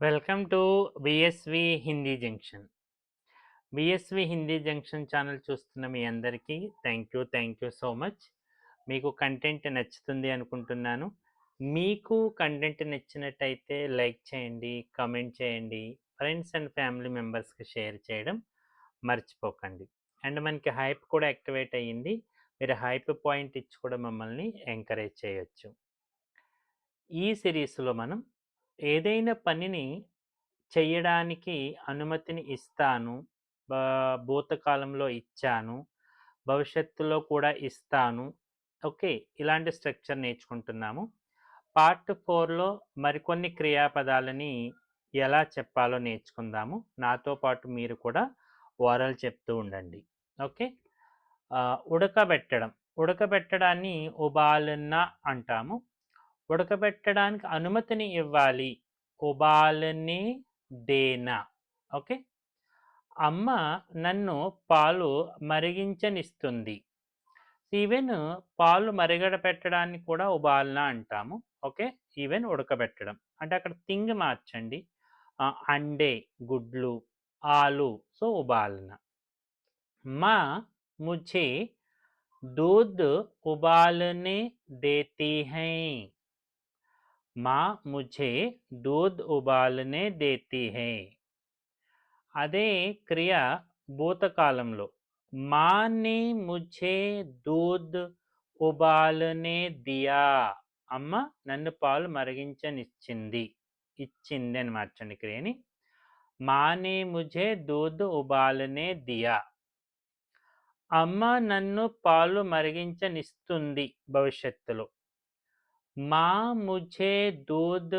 Welcome to BSV Hindi junction. BSV Hindi junction channel చూస్తున్న మీ అందరికీ thank you so much. మీకు content నచ్చుతుంది అనుకుంటున్నాను. మీకు కంటెంట్ నచ్చినట్టయితే లైక్ చేయండి, కామెంట్ చేయండి, ఫ్రెండ్స్ అండ్ ఫ్యామిలీ మెంబర్స్కి షేర్ చేయడం మర్చిపోకండి. అండ్ మనకి హైప్ కూడా యాక్టివేట్ అయ్యింది. మీరు హైప్ పాయింట్ ఇచ్చి కూడా మమ్మల్ని ఎంకరేజ్ చేయొచ్చు. ఈ సిరీస్లో మనం ఏదైనా పనిని చెయ్యడానికి అనుమతిని ఇస్తాను. భూతకాలంలో ఇచ్చాను. భవిష్యత్తులో కూడా ఇస్తాను. ఓకే. ఇలాంటి స్ట్రక్చర్ నేర్చుకుంటున్నాము. పార్ట్ 4లో మరికొన్ని క్రియాపదాలని ఎలా చెప్పాలో నేర్చుకుందాము. నాతో పాటు మీరు కూడా ఓరల్ చెప్తూ ఉండండి. ఓకే. ఉడకబెట్టడం. ఉడకబెట్టడాన్ని ఉబాలన అంటాము. ఉడకబెట్టడానికి అనుమతిని ఇవ్వాలి. ఉబాలనే దేనా. ఓకే. అమ్మ నన్ను పాలు మరిగించనిస్తుంది. ఈవెన్ పాలు మరిగడ పెట్టడాన్ని కూడా ఉబాలన అంటాము. ఓకే. ఈవెన్ ఉడకబెట్టడం అంటే అక్కడ థింగ్ మార్చండి. అండే గుడ్లు, ఆలు సో ఉబాలన. మా ముझे दूध उबालने देती हैं. माँ मुझे दूध उबालने देती है. అదే క్రియ భూతకాలంలో మానే ముझे दूध उबालने दिया. అమ్మ నన్ను పాలు మరిగించనిచ్చింది. ఇచ్చింది అని మార్చండి క్రియని. మానే ముझे दूध उबालने दिया. అమ్మ నన్ను పాలు మరిగించనిస్తుంది భవిష్యత్తులో. మా ముझे दूध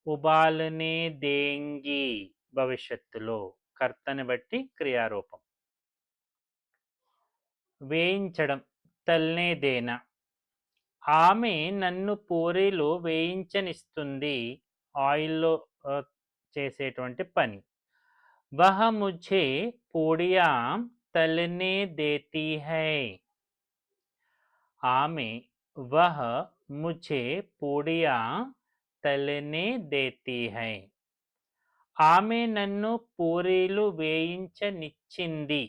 उबालने देंगी భవిష్యత్తులో. కర్తని బట్టి క్రియారూపం. వేయించడం తల్నే దేనా. ఆమె నన్ను పూరీలు వేయించనిస్తుంది. ఆయిల్లో చేసేటువంటి పని. వహ ముझे పూడియాं తల్నే దేती है. ఆమె वह मुझे पूड़ियाँ तलने देती है. ఆమె నన్ను పూరీలు వేయించనిచ్చింది.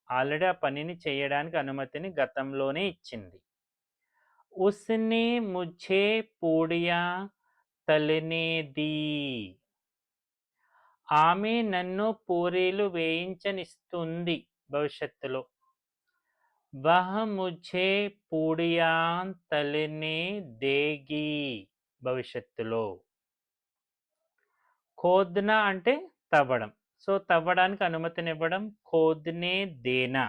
ఆల్రెడీ ఆ పనిని చేయడానికి అనుమతిని గతంలోనే ఇచ్చింది. उसने मुझे पूड़ियाँ तलने दी. ఆమె నన్ను పూరీలు వేయించనిస్తుంది భవిష్యత్తులో. वह मुझे पूड़ियाँ तलने देगी భవిష్యత్తులో. ఖోద్నా అంటే తవ్వడం. సో తవ్వడానికి అనుమతినివ్వడం ఖోద్నే దేనా.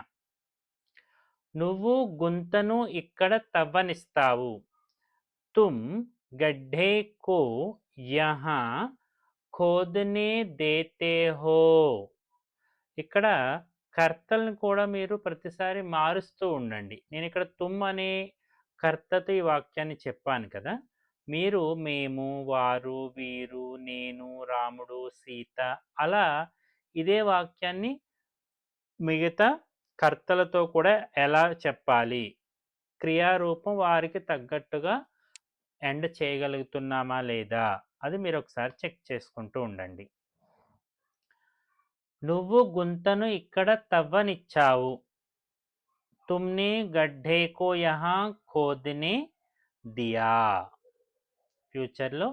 నువ్వు గుంతను ఇక్కడ తవ్వనిస్తావు. తుమ్ గడ్ఢే కో యహా ఖోద్నే దేతే హో. ఇక్కడ కర్తలను కూడా మీరు ప్రతిసారి మారుస్తూ ఉండండి. నేను ఇక్కడ తుమ్ అనే కర్తతో ఈ వాక్యాన్ని చెప్పాను కదా. మీరు మేము, వారు, వీరు, నేను, రాముడు, సీత అలా ఇదే వాక్యాన్ని మిగతా కర్తలతో కూడా ఎలా చెప్పాలి, క్రియారూపం వారికి తగ్గట్టుగా ఎండ్ చేయగలుగుతున్నామా లేదా అది మీరు ఒకసారి చెక్ చేసుకుంటూ ఉండండి. నువ్వు గుంతను ఇక్కడ తవ్వనిచ్చావు. तुमने गड्ढे को यहाँ खोदने दिया. ఫ్యూచర్లో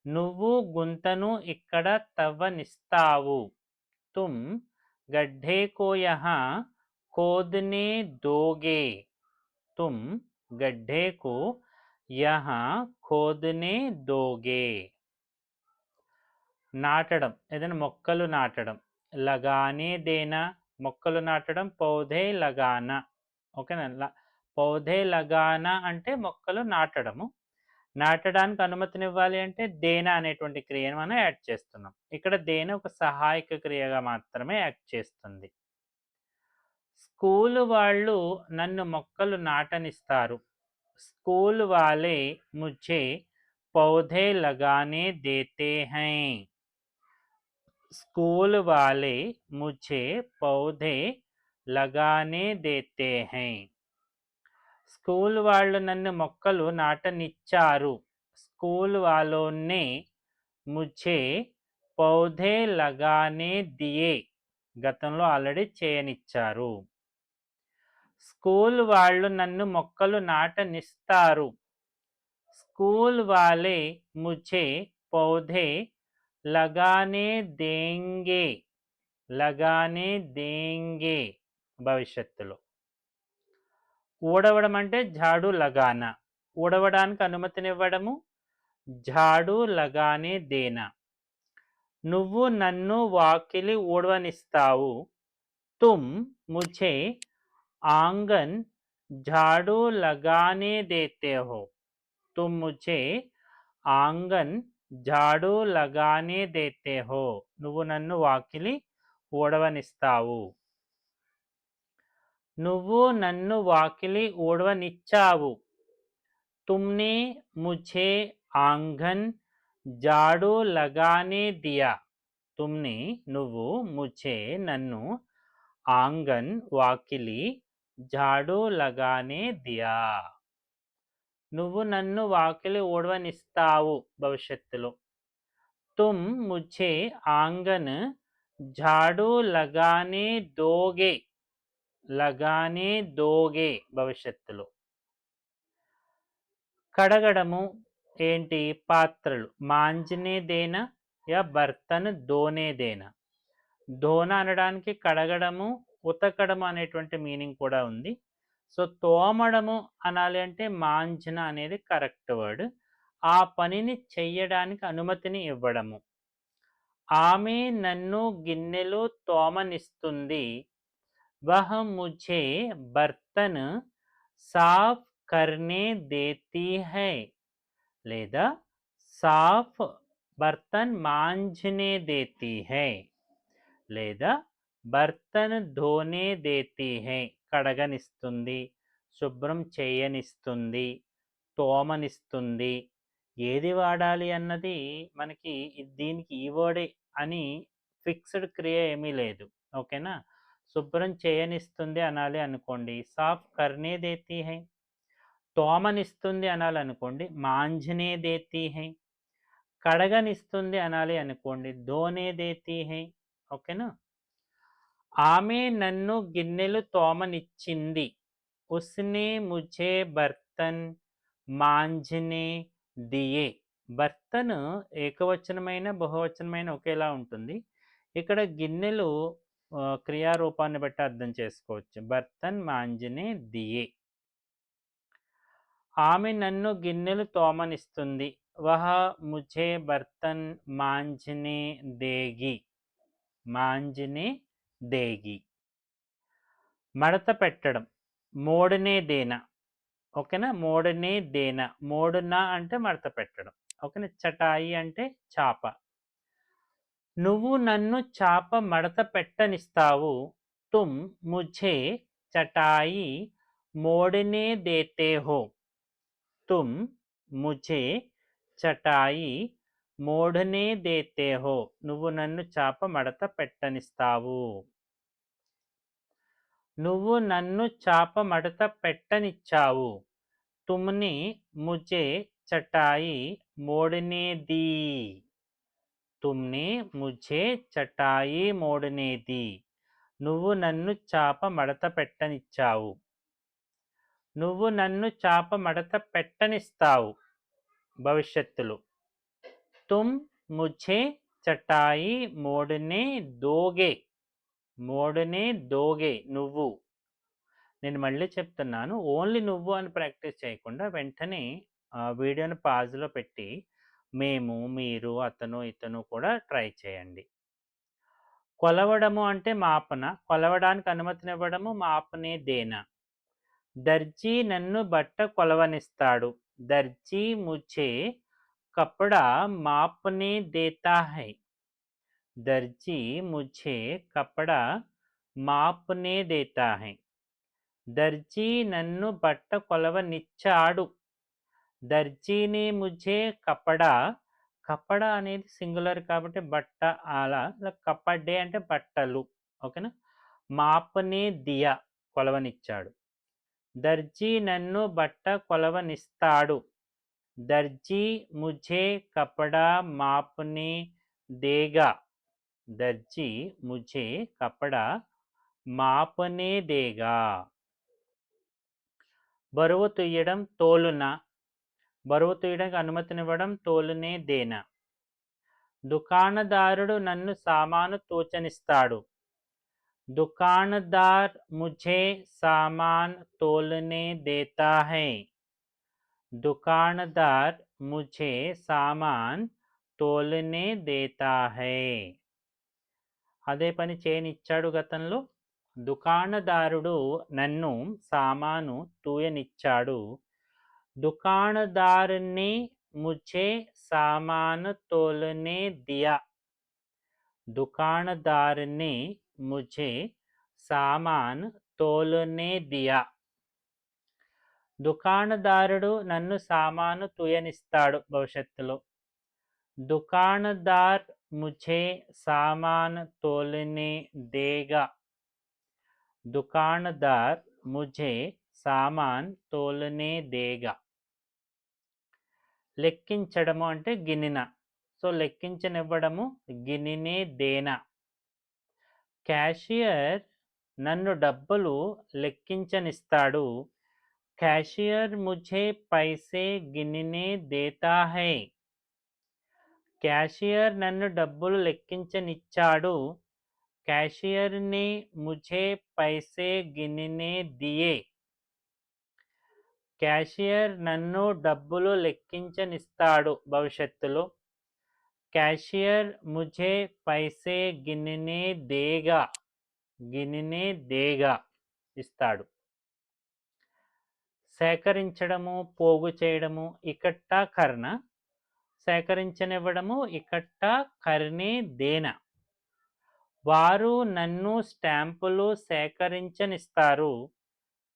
నువ్వు గుంతను ఇక్కడ తవ్వనిస్తావు. తుమ్ గడ్ఢే కో యహా खोदने दोगे. తుమ్ గడ్ఢే కో యహా खोदने दोगे. నాటడం ఏదైనా మొక్కలు నాటడం. లగానే దేనా మొక్కలు నాటడం. పౌధే లగానా. ఓకేనా. పౌధే లగానా అంటే మొక్కలు నాటడము. నాటడానికి అనుమతినివ్వాలి అంటే దేనా అనేటువంటి క్రియను మనం యాడ్ చేస్తున్నాం. ఇక్కడ దేనా ఒక సహాయక క్రియగా మాత్రమే యాక్ట్ చేస్తుంది. స్కూల్ వాళ్ళు నన్ను మొక్కలు నాటనిస్తారు. స్కూల్ వాలే ముझे पौधे लगाने देते हैं. स्कूल वाले मुझे पौधे लगाने देते हैं. స్కూల్ వాళ్ళు నన్ను మొక్కలు నాటనిచ్చారు. స్కూల్ వాళ్ళోనే ముझे పౌధే లగానే దియే గతంలో ఆల్రెడీ చేయనిచ్చారు. స్కూల్ వాళ్ళు నన్ను మొక్కలు నాటనిస్తారు. స్కూల్ వాలే ముझे పౌధే లగానే దేంగే. లగానే దేంగే భవిష్యత్తులో. ఊడవడం అంటే ఝాడు లగానా. ఊడవడానికి అనుమతినివ్వడము ఝాడు లగానే దేనా. నువ్వు నన్ను వాకిలి ఊడవనిస్తావు. తుమ్ ముझे ఆంగన్ झाड़ू लगाने देते हो. तुम मुझे ఆంగన్ झाड़ू लगाने देते हो. నువ్వు నన్ను వాకిలి ఊడవనిస్తావు. నువ్వు నన్ను వాకిలి ఊడవనిచ్చావు. तुमने मुझे आंगन झाड़ू लगाने दिया. तुमने నువ్వు मुझे నన్ను ఆంగన్ వాకిలి झाड़ू लगाने दिया. నువ్వు నన్ను వాకిలి ఊడవనిస్తావు భవిష్యత్తులో. तुम मुझे आंगन झाड़ू लगाने दोगे. लगाने दोगे భవిష్యత్తులో. కడగడము ఏంటి? పాత్రలు. మాంజనే దేనా యా బర్తన్ దోనే దేనా. ధోన అనడానికి కడగడము, ఉతకడము అనేటువంటి మీనింగ్ కూడా ఉంది. సో తోమడము అనాలి అంటే మాంజన అనేది కరెక్ట్ వర్డ్. ఆ పనిని చెయ్యడానికి అనుమతిని ఇవ్వడము. ఆమె నన్ను గిన్నెలు తోమనిస్తుంది. వహ్ ముझे బర్తన్ సాఫ్ కర్నే దేతీ హై. లేదా సాఫ్ బర్తన్ మాంజనే దేతీ హై. లేదా బర్తన్ ధోనే దేతీ హై. కడగనిస్తుంది, శుభ్రం చేయనిస్తుంది, తోమనిస్తుంది. ఏది వాడాలి అన్నది మనకి దీనికి ఈ వర్డే అని ఫిక్స్డ్ క్రియ ఏమీ లేదు. ఓకేనా? శుభ్రం చేయనిస్తుంది అనాలి అనుకోండి సాఫ్ కర్నే దేతీ హై. తోమనిస్తుంది అనాలి అనుకోండి మాంజనే దేతీ హై. కడగనిస్తుంది అనాలి అనుకోండి ధోనే దేతీ హై. ఓకేనా? ఆమె నన్ను గిన్నెలు తోమనిచ్చింది. ఉస్నే ముझे బర్తన్ మాంజనే దియే. బర్తన్ ఏకవచనమైన బహువచనమైన ఒకేలా ఉంటుంది. ఇక్కడ గిన్నెలు క్రియారూపాన్ని బట్టి అర్థం చేసుకోవచ్చు. బర్తన్ మాంజనే దియే. ఆమె నన్ను గిన్నెలు తోమనిస్తుంది. వహ ముझे బర్తన్ మాంజనే దేగి. మాంజనే దేగి. మడత పెట్టడం మోడనే దేనా. ఓకేనా? మోడనే దేనా. మోడనా అంటే మడత పెట్టడం. ఓకేనా? చటాయి అంటే చాప. నువ్వు నన్ను చాప మడత పెట్టనిస్తావు. తుమ్ ముझे చటాయి మోడనే దేతే హో. తుమ్ ముझे చటాయి మోడనే దేతే హో. నువ్వు నన్ను చాప మడత పెట్టనిస్తావు. నువ్వు నన్ను చాప మడత పెట్టనిచ్చావు. तुमने मुझे चटाई मोड़ने दी. तुमने मुझे चटाई मोड़ने दी. నువ్వు నన్ను చాప మడత పెట్టనిచ్చావు. నువ్వు నన్ను చాప మడత పెట్టనిస్తావు భవిష్యత్తులో. तुम मुझे चटाई मोड़ने दोगे. మోడనే దోగే నువ్వు. నేను మళ్ళీ చెప్తున్నాను. ఓన్లీ నువ్వు అని ప్రాక్టీస్ చేయకుండా వెంటనే వీడియోని పాజ్లో పెట్టి మేము, మీరు, అతను, ఇతను కూడా ట్రై చేయండి. కొలవడము అంటే మాపన. కొలవడానికి అనుమతినివ్వడము మాపనే దేనా. దర్జీ నన్ను బట్ట కొలవనిస్తాడు. దర్జీ ముझे కపడా మాపనే దేతా హై. దర్జీ ముझे కపడా మాపనే దేతా హై. దర్జీ నన్ను బట్ట కొలవనిచ్చాడు. దర్జీనే ముझे కపడా. కపడా అనేది సింగులర్ కాబట్టి బట్ట అలా కపడే అంటే బట్టలు. ఓకేనా? మాపనే దియా కొలవనిచ్చాడు. దర్జీ నన్ను బట్ట కొలవనిస్తాడు. దర్జీ ముझे కపడా మాపనే देगा, दर्जी मुझे कपड़ा मापने देगा. బరువు తీయడం తోలున, బరువు తీయడానికి అనుమతినివ్వడం తోలునే దేనా. దుకాణదారుడు నన్ను సామాను తూచనిస్తాడు. दुकानदार मुझे सामान तोलने देता है. दुकानदार मुझे सामान తోలనే దేతా హై. అదే పని చేయనిచ్చాడు గతంలో. దుకాణదారుడు నన్ను సామాను తూయనిచ్చాడు. दुकानदार ने मुझे सामान तोलने दिया. दुकानदार ने मुझे सामान तोलने दिया. దుకాణదారుడు నన్ను సామాను తూయనిస్తాడు భవిష్యత్తులో. దుకాణదార్ ముఝే సామాన్ తోలనే దేగా. దుకాణదార్ ముఝే సామాన్ తోలనే దేగా. లెక్కించడము అంటే గినిన. సో లెక్కించనివ్వడము గినినే దేనా. క్యాషియర్ నన్ను డబ్బులు లెక్కించనిస్తాడు. कैशियर मुझे पैसे गिनने देता है. कैशियर నన్ను డబ్బులు లెక్కించనిచ్చాడు. कैशियर ने मुझे पैसे गिनने दिए. कैशियर నన్ను డబ్బులు లెక్కించనిస్తాడు భవిష్యత్తులో. कैशियर मुझे पैसे गिनने देगा. गिनने देगा ఇస్తాడు. సేకరించడము, పోగు చేయడము, ఇకట్టా కర్న. సేకరించనివ్వడము ఇకట్టా కర్నే దేనా. వారు నన్ను స్టాంపులు సేకరించనిస్తారు.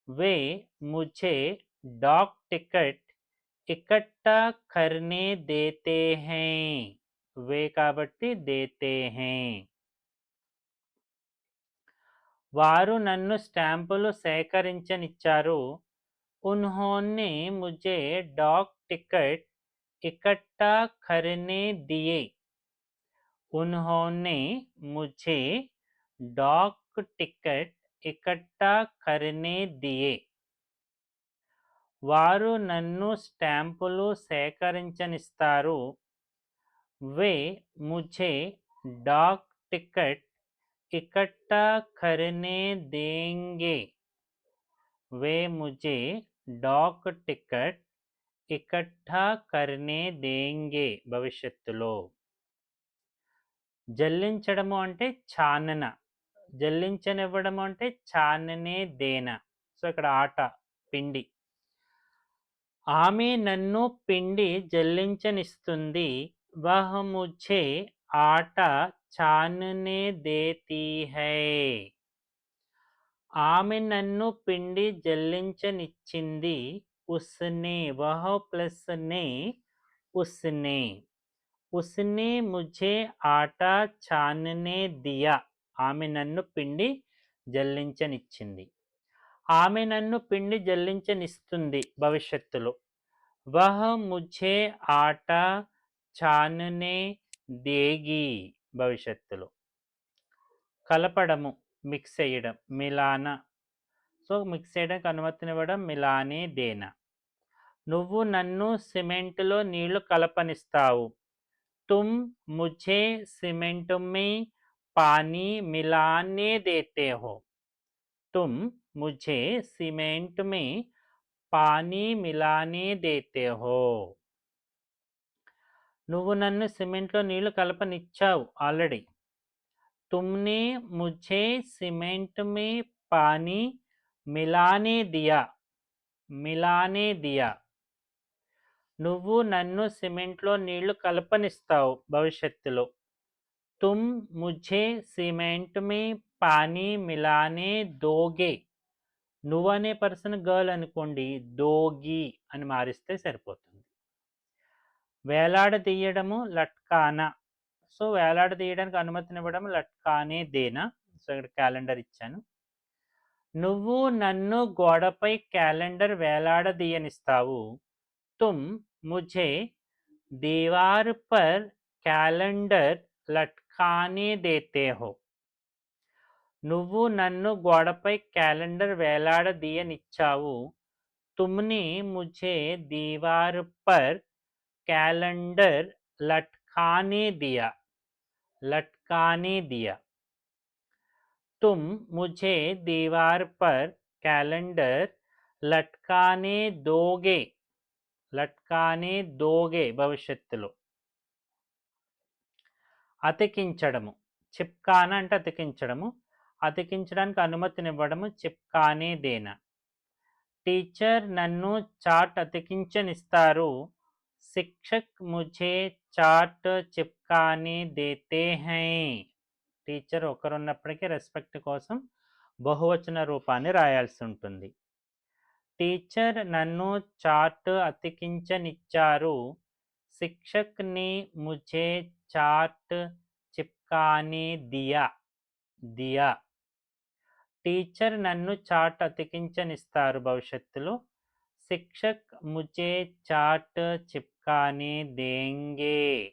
వే ముఝే డాక్ టికెట్ ఇకట్టా కర్నే దేతే హై. వే కాబట్టి దేతే హై. వారు నన్ను స్టాంపులు సేకరించనిచ్చారు. उन्होंने मुझे डाक टिकट इकट्ठा करने दिए. उन्होंने मुझे डाक टिकट इकट्ठा करने दिए. వారు నన్ను స్టాంపులు సేకరించనిస్తారు. वे मुझे डाक टिकट इकट्ठा करने देंगे. वे मुझे डाक टिकट इकट्ठा करने देंगे భవిష్యత్తులో. జల్లించడము అంటే ఛానన. జల్లించనివ్వడము అంటే ఛాననే దేనా. సో ఇక్కడ ఆట పిండి. ఆమె నన్ను పిండి జల్లించనిస్తుంది. వహ్ ముఝే ఆట ఛాననే దేతీ హై. ఆమె నన్ను పిండి జల్లించనిచ్చింది. ఉస్నే, వహ ప్లస్ నే, ఉస్నే. ఉస్నే ముఝే ఆటా ఛాననే దియా. ఆమె నన్ను పిండి జల్లించనిచ్చింది. ఆమె నన్ను పిండి జల్లించనిస్తుంది భవిష్యత్తులో. వహ ముఝే ఆటా ఛాననే దేగి భవిష్యత్తులో. కలపడము, మిక్స్ చేయడం, మిలాన. సో మిక్స్ చేయడానికి అనుమతినివ్వడం మిలానే దేనా. నువ్వు నన్ను సిమెంటులో నీళ్లు కలపనిస్తావు. తుమ్ ముఝే సిమెంట్ మే పానీ మిలానే దేతే హో. తుమ్ ముఝే సిమెంట్ మే పానీ మిలానే దేతే హో. నువ్వు నన్ను సిమెంట్లో నీళ్లు కలపనిచ్చావు ఆల్రెడీ. तुमने मुझे सीमेंट में पानी मिलाने दिया. मिलाने दिया. నువ్వు నన్ను సిమెంట్లో నీళ్లు కలపనిస్తావు భవిష్యత్తులో. तुम मुझे सीमेंट में पानी मिलाने दोगे. నువ్వు అనే పర్సన్ గర్ల్ అనుకోండి, దోగి అని మారిస్తే సరిపోతుంది. వేలాడదీయడము లట్కానా. సో వేలాడదీయడానికి అనుమతినివ్వడం లట్కానే దేనా. సో ఇక్కడ క్యాలెండర్ ఇచ్చాను. నువ్వు నన్ను గోడపై క్యాలెండర్ వేలాడదీయనిస్తావు. తుమ్ ముఝే దీవార్ పర్ క్యాలెండర్ लटकाने देते हो. నువ్వు నన్ను గోడపై క్యాలెండర్ వేలాడదీయనిచ్చావు. तुमने मुझे दीवार पर कैलेंडर लटकाने दिया. लटकाने दिया. तुम मुझे दीवार पर कैलेंडर लटकाने दोगे. లట్కానే దోగే భవిష్యత్తులో. అతికించడము. చిప్కానా అంటే అతికించడము. అతికించడానికి అనుమతినివ్వడము చిప్కానే దేనా. టీచర్ నన్ను చాట్ అతికించనిస్తారు. శిక్షక్ ముఝే చాట్ చిప్కానే దేతే హై. టీచర్ ఒకరున్నప్పటికీ రెస్పెక్ట్ కోసం బహువచన రూపాన్ని రాయాల్సి ఉంటుంది. టీచర్ నన్ను చాట్ అతికించనిచ్చారు. శిక్షక్ నే ముఝే చాట్ చిప్కానే దియా. దియా. టీచర్ నన్ను చాట్ అతికించనిస్తారు భవిష్యత్తులో. శిక్షక్ ముఝే చాట్ చిప్కానే దేంగే.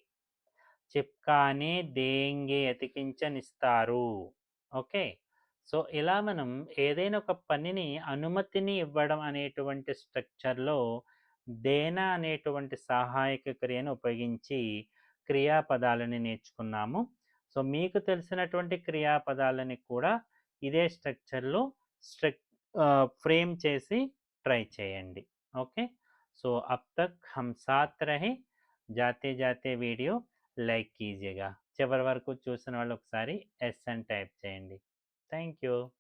చిప్కానే దేంగే అతికించనిస్తారు. ఓకే. సో ఇలా మనం ఏదైనా ఒక పనిని అనుమతిని ఇవ్వడం అనేటువంటి స్ట్రక్చర్లో దేనా అనేటువంటి సహాయక క్రియను ఉపయోగించి క్రియాపదాలని నేర్చుకున్నాము. సో మీకు తెలిసినటువంటి క్రియాపదాలని కూడా ఇదే స్ట్రక్చర్లో ఫ్రేమ్ చేసి ట్రై చేయండి. ఓకే. సో అబ్ తక్ హమ్ సాత్ రహే. జాతే జాతే వీడియో లైక్ కీజియేగా. చివరి వరకు చూసిన వాళ్ళు ఒకసారి ఎస్ అని టైప్ చేయండి. Thank you.